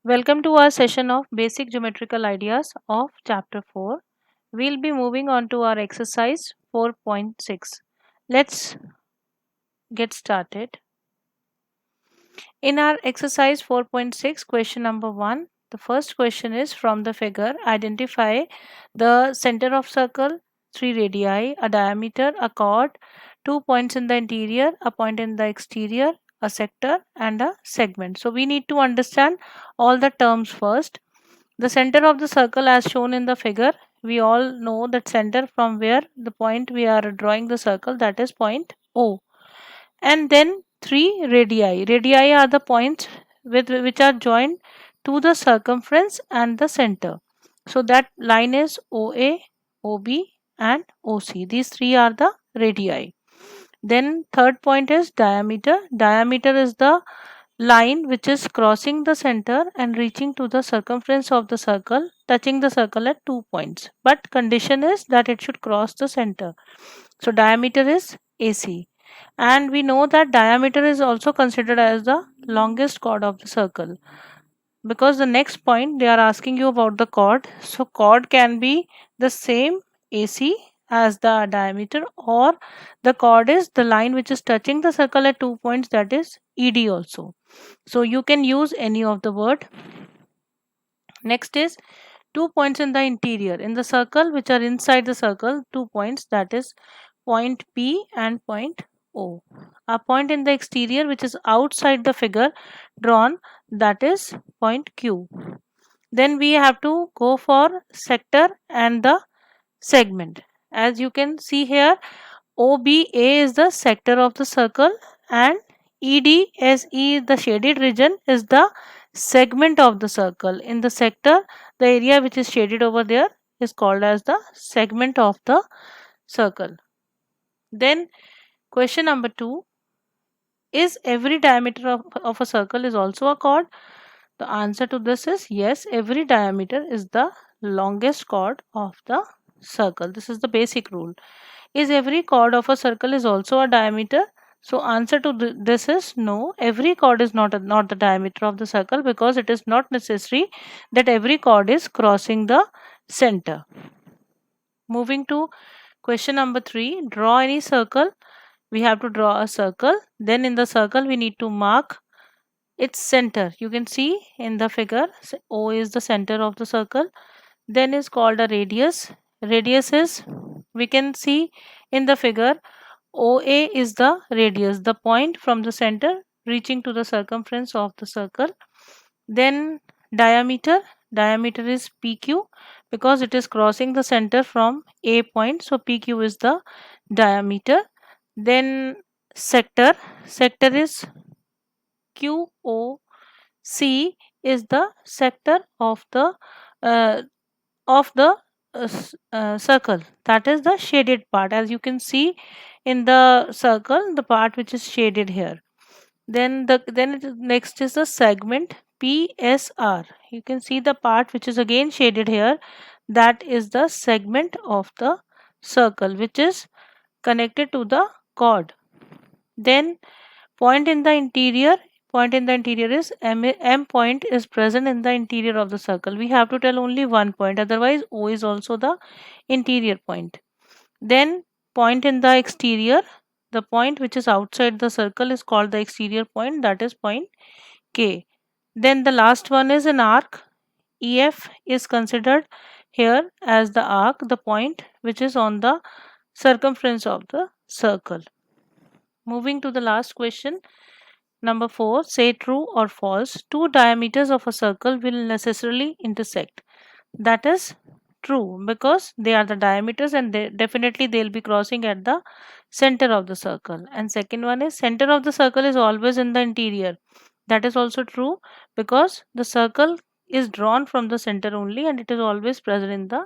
Welcome to our session of Basic Geometrical Ideas of Chapter 4. We'll be moving on to our exercise 4.6. Let's get started. In our exercise 4.6, question number 1, the first question is from the figure identify the center of circle, 3 radii, a diameter, a chord, 2 points in the interior, a point in the exterior, a sector, and a segment. So we need to understand all the terms first. The center of the circle as shown in the figure, we all know that center from where the point we are drawing the circle, that is point O. And then three radii. Radii are the points with which are joined to the circumference and the center. So that line is OA, OB and OC. These three are the radii. Then third point is diameter. Diameter is the line which is crossing the center and reaching to the circumference of the circle, touching the circle at 2 points. But condition is that it should cross the center. So diameter is AC. And we know that diameter is also considered as the longest chord of the circle, because the next point they are asking you about the chord. So chord can be the same AC as the diameter, or the chord is the line which is touching the circle at 2 points, that is ED also. So you can use any of the word. Next is 2 points in the interior in the circle which are inside the circle, 2 points, that is point P and point O. A point in the exterior which is outside the figure drawn, that is point Q. Then we have to go for sector and the segment. As you can see here, OBA is the sector of the circle and EDSE, the shaded region, is the segment of the circle. In the sector, the area which is shaded over there is called as the segment of the circle. Then question number 2, is every diameter of a circle is also a chord? The answer to this is yes, every diameter is the longest chord of the circle. This is the basic rule. Is every chord of a circle is also a diameter? So answer to this is no, every chord is not the diameter of the circle, because it is not necessary that every chord is crossing the center. Moving to question number 3, draw any circle. We have to draw a circle. Then in the circle we need to mark its center. You can see in the figure O is the center of the circle. Then is called a radius. Radius is, we can see in the figure, OA is the radius, the point from the center reaching to the circumference of the circle. Then diameter. Diameter is PQ, because it is crossing the center from A point. So PQ is the diameter. Then sector. Sector is QOC, is the sector of the uh, circle, that is the shaded part. As you can see in the circle, the part which is shaded here. Next is the segment, PSR. You can see the part which is again shaded here, that is the segment of the circle which is connected to the chord. Then point in the interior. Point in the interior is M point is present in the interior of the circle. We have to tell only one point, otherwise O is also the interior point. Then point in the exterior. The point which is outside the circle is called the exterior point, that is point K. Then the last one is an arc. EF is considered here as the arc, the point which is on the circumference of the circle. Moving to the last question. Number 4, say true or false. Two diameters of a circle will necessarily intersect. That is true, because they are the diameters and they'll be crossing at the center of the circle. And second one is center of the circle is always in the interior. That is also true, because the circle is drawn from the center only and it is always present in the